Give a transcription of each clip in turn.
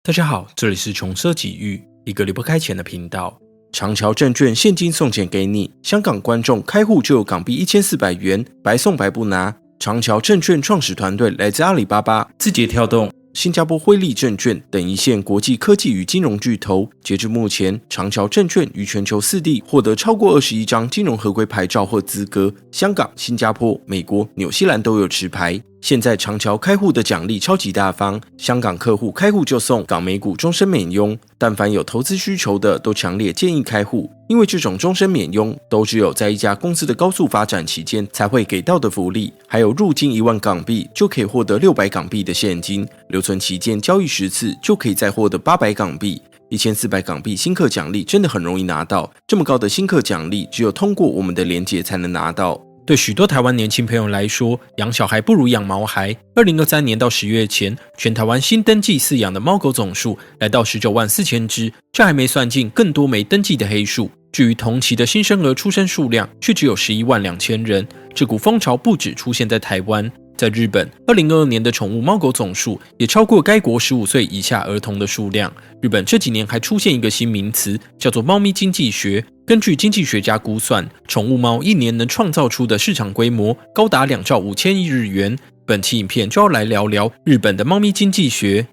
大家好，这里是穷奢极欲，一个离不开钱的频道。长侨证券现金送钱给你，香港观众开户就有港币1400元，白送白不拿。长侨证券创始团队来自阿里巴巴、字节跳动、新加坡辉利证券等一线国际科技与金融巨头。截至目前，长侨证券于全球4地获得超过21张金融合规牌照或资格，香港、新加坡、美国、纽西兰都有持牌。现在长侨开户的奖励超级大方，香港客户开户就送港美股终身免佣，但凡有投资需求的都强烈建议开户，因为这种终身免佣都只有在一家公司的高速发展期间才会给到的福利，还有入金1万港币就可以获得600港币的现金，留存期间交易10次就可以再获得800港币。1400港币新客奖励真的很容易拿到，这么高的新客奖励只有通过我们的连结才能拿到。对许多台湾年轻朋友来说，养小孩不如养毛孩。2023年到10月前，全台湾新登记饲养的猫狗总数来到19万4千只，这还没算进更多没登记的黑数。至于同期的新生儿出生数量，却只有11万2千人。这股风潮不只出现在台湾，在日本，2022年的宠物猫狗总数也超过该国15岁以下儿童的数量。日本这几年还出现一个新名词，叫做猫咪经济学。根据经济学家估算，宠物猫一年能创造出的市场规模高达2兆5千亿日元。本期影片就要来聊聊日本的猫咪经济学。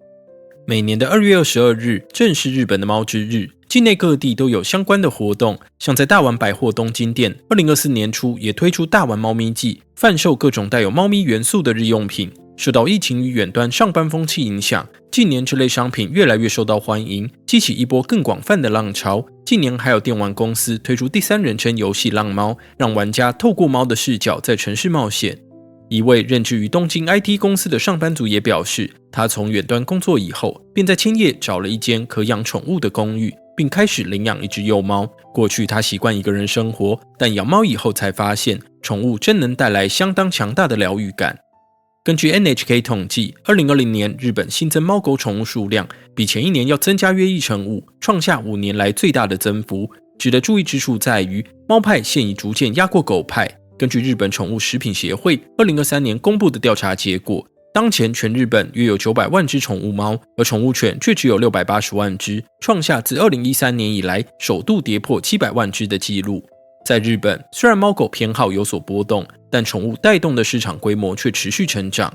每年的2月22日正是日本的猫之日，境内各地都有相关的活动，像在大丸百货东京店2024年初也推出大丸猫咪季，贩售各种带有猫咪元素的日用品。受到疫情与远端上班风气影响，近年这类商品越来越受到欢迎，激起一波更广泛的浪潮。近年还有电玩公司推出第三人称游戏浪猫，让玩家透过猫的视角在城市冒险。一位任职于东京 IT 公司的上班族也表示，他从远端工作以后，便在千叶找了一间可养宠物的公寓，并开始领养一只幼猫。过去他习惯一个人生活，但养猫以后才发现，宠物真能带来相当强大的疗愈感。根据 NHK 统计，2020年日本新增猫狗宠物数量比前一年要增加约1.5%，创下5年来最大的增幅。值得注意之处在于，猫派现已逐渐压过狗派。根据日本宠物食品协会2023年公布的调查结果，当前全日本约有900万只宠物猫，而宠物犬却只有680万只，创下自2013年以来首度跌破700万只的纪录。在日本，虽然猫狗偏好有所波动，但宠物带动的市场规模却持续成长。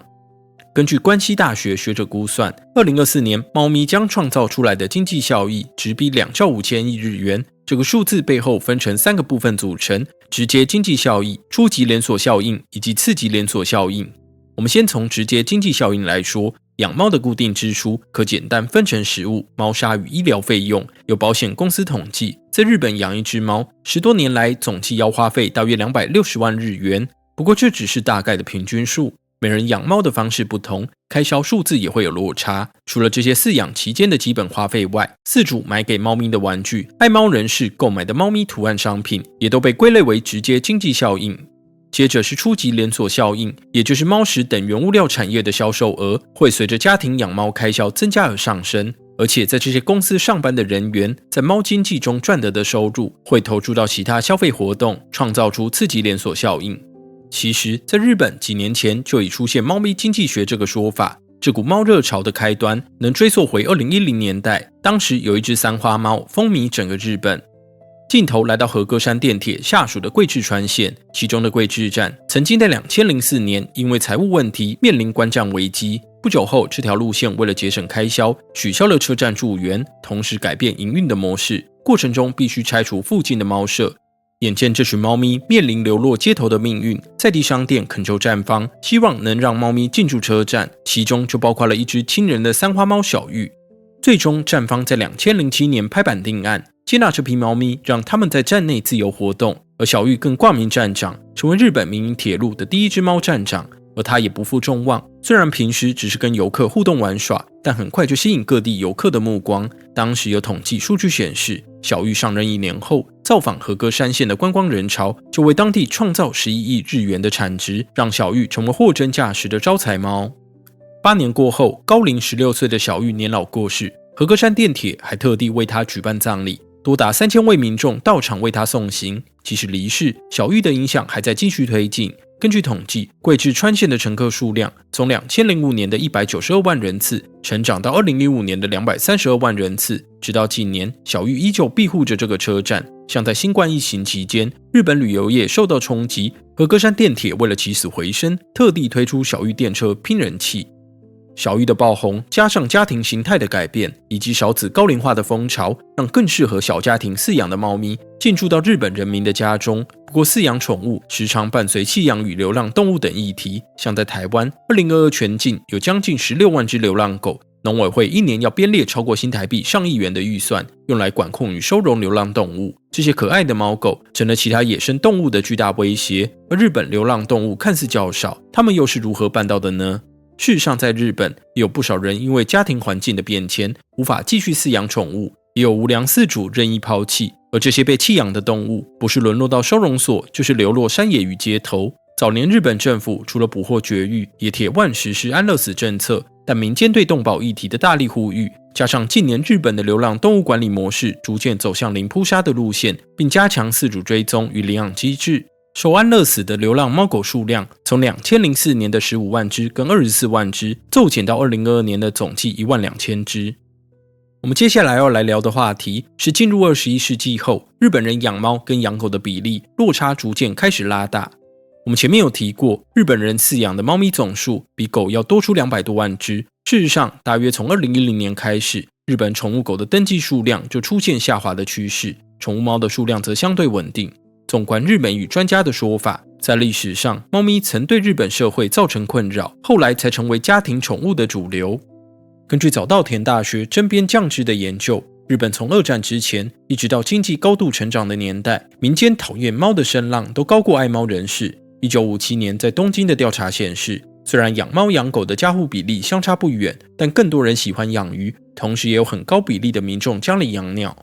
根据关西大学学者估算，2024年猫咪将创造出来的经济效益直逼2兆5千亿日元。这个数字背后分成3个部分组成：直接经济效益、初级连锁效应以及次级连锁效应。我们先从直接经济效应来说，养猫的固定支出可简单分成食物、猫砂与医疗费用。有保险公司统计，在日本养一只猫10多年来总计要花费大约260万日元。不过这只是大概的平均数，每人养猫的方式不同，开销数字也会有落差。除了这些饲养期间的基本花费外，饲主买给猫咪的玩具、爱猫人士购买的猫咪图案商品，也都被归类为直接经济效应。接着是初级连锁效应，也就是猫食等原物料产业的销售额会随着家庭养猫开销增加而上升，而且在这些公司上班的人员在猫经济中赚得的收入会投注到其他消费活动，创造出次级连锁效应。其实在日本几年前就已出现猫咪经济学这个说法，这股猫热潮的开端能追溯回2010年代，当时有一只三花猫风靡整个日本。镜头来到和歌山电铁下属的贵志川线，其中的贵志站曾经在2004年因为财务问题面临关站危机。不久后，这条路线为了节省开销，取消了车站驻园，同时改变营运的模式，过程中必须拆除附近的猫舍。眼见这群猫咪面临流落街头的命运，在地商店恳求站方，希望能让猫咪进驻车站，其中就包括了一只亲人的三花猫小玉。最终站方在2007年拍板定案，接纳这批猫咪，让它们在站内自由活动，而小玉更挂名站长，成为日本民营铁路的第一只猫站长。而它也不负众望，虽然平时只是跟游客互动玩耍，但很快就吸引各地游客的目光。当时有统计数据显示，小玉上任1年后，造访和歌山县的观光人潮就为当地创造11亿日元的产值，让小玉成为货真价实的招财猫。8年过后，高龄16岁的小玉年老过世，和歌山电铁还特地为他举办葬礼，多达3000位民众到场为他送行。即使离世，小玉的影响还在继续推进。根据统计，贵至川线的乘客数量从2005年的192万人次成长到2015年的232万人次，直到近年，小玉依旧庇护着这个车站。像在新冠疫情期间，日本旅游业受到冲击，和歌山电铁为了起死回生，特地推出小玉电车拼人气。小玉的爆红，加上家庭形态的改变，以及少子高龄化的风潮，让更适合小家庭饲养的猫咪进驻到日本人民的家中。不过，饲养宠物时常伴随弃养与流浪动物等议题，像在台湾，2022全境有将近16万只流浪狗，农委会一年要编列超过新台币上亿元的预算，用来管控与收容流浪动物。这些可爱的猫狗成了其他野生动物的巨大威胁，而日本流浪动物看似较少，他们又是如何办到的呢？事实上，在日本也有不少人因为家庭环境的变迁，无法继续饲养宠物，也有无良饲主任意抛弃。而这些被弃养的动物，不是沦落到收容所，就是流落山野与街头。早年日本政府除了捕获绝育，也铁腕实施安乐死政策，但民间对动保议题的大力呼吁，加上近年日本的流浪动物管理模式逐渐走向零扑杀的路线，并加强饲主追踪与领养机制。受安乐死的流浪猫狗数量从2004年的15万只跟24万只骤减到2022年的总计1万2000只。我们接下来要来聊的话题是进入21世纪后，日本人养猫跟养狗的比例落差逐渐开始拉大。我们前面有提过，日本人饲养的猫咪总数比狗要多出200多万只。事实上，大约从2010年开始，日本宠物狗的登记数量就出现下滑的趋势，宠物猫的数量则相对稳定。纵观日本与专家的说法，在历史上，猫咪曾对日本社会造成困扰，后来才成为家庭宠物的主流。根据早稻田大学真边降之的研究，日本从2战之前一直到经济高度成长的年代，民间讨厌猫的声浪都高过爱猫人士。1957年在东京的调查显示，虽然养猫养狗的家户比例相差不远，但更多人喜欢养鱼，同时也有很高比例的民众家里养鸟。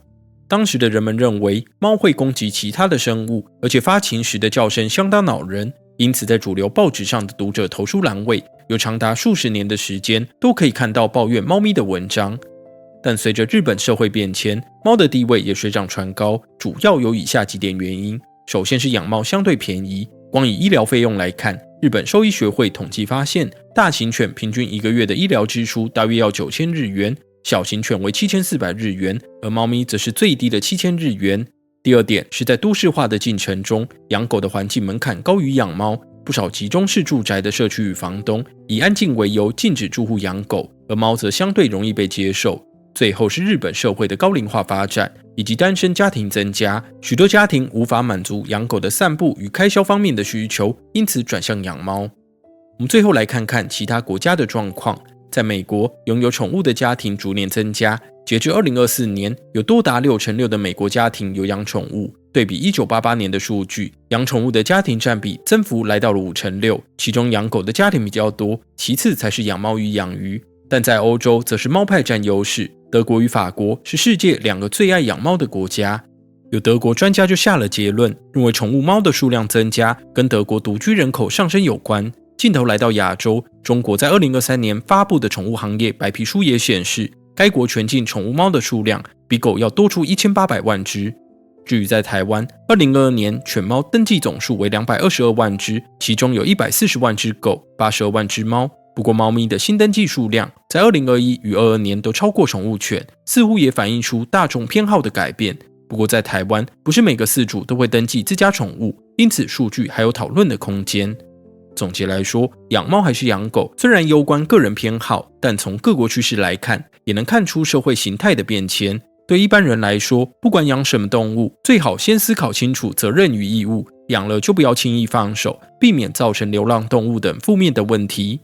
当时的人们认为猫会攻击其他的生物，而且发情时的叫声相当恼人，因此在主流报纸上的读者投书栏位，有长达数十年的时间都可以看到抱怨猫咪的文章。但随着日本社会变迁，猫的地位也水涨船高，主要有以下几点原因。首先是养猫相对便宜，光以医疗费用来看，日本兽医学会统计发现，大型犬平均1个月的医疗支出大约要9000日元，小型犬为7400日元，而猫咪则是最低的7000日元。第二点是在都市化的进程中，养狗的环境门槛高于养猫，不少集中式住宅的社区与房东以安静为由禁止住户养狗，而猫则相对容易被接受。最后是日本社会的高龄化发展以及单身家庭增加，许多家庭无法满足养狗的散步与开销方面的需求，因此转向养猫。我们最后来看看其他国家的状况。在美国，拥有宠物的家庭逐年增加，截至2024年，有多达6%的美国家庭有养宠物。对比1988年的数据，养宠物的家庭占比增幅来到了6%，其中养狗的家庭比较多，其次才是养猫与养鱼。但在欧洲，则是猫派占优势，德国与法国是世界2个最爱养猫的国家。有德国专家就下了结论，认为宠物猫的数量增加跟德国独居人口上升有关。镜头来到亚洲，中国在2023年发布的宠物行业白皮书也显示，该国全境宠物猫的数量比狗要多出1800万只。至于在台湾，2022年犬猫登记总数为222万只，其中有140万只狗，82万只猫。不过猫咪的新登记数量在2021与22年都超过宠物犬，似乎也反映出大众偏好的改变。不过在台湾，不是每个饲主都会登记自家宠物，因此数据还有讨论的空间。总结来说，养猫还是养狗，虽然攸关个人偏好，但从各国趋势来看，也能看出社会形态的变迁。对一般人来说，不管养什么动物，最好先思考清楚责任与义务，养了就不要轻易放手，避免造成流浪动物等负面的问题。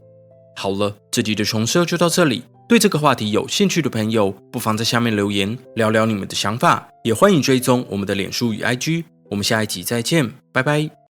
好了，这集的重奢就到这里。对这个话题有兴趣的朋友，不妨在下面留言聊聊你们的想法，也欢迎追踪我们的脸书与 IG。我们下一集再见，拜拜。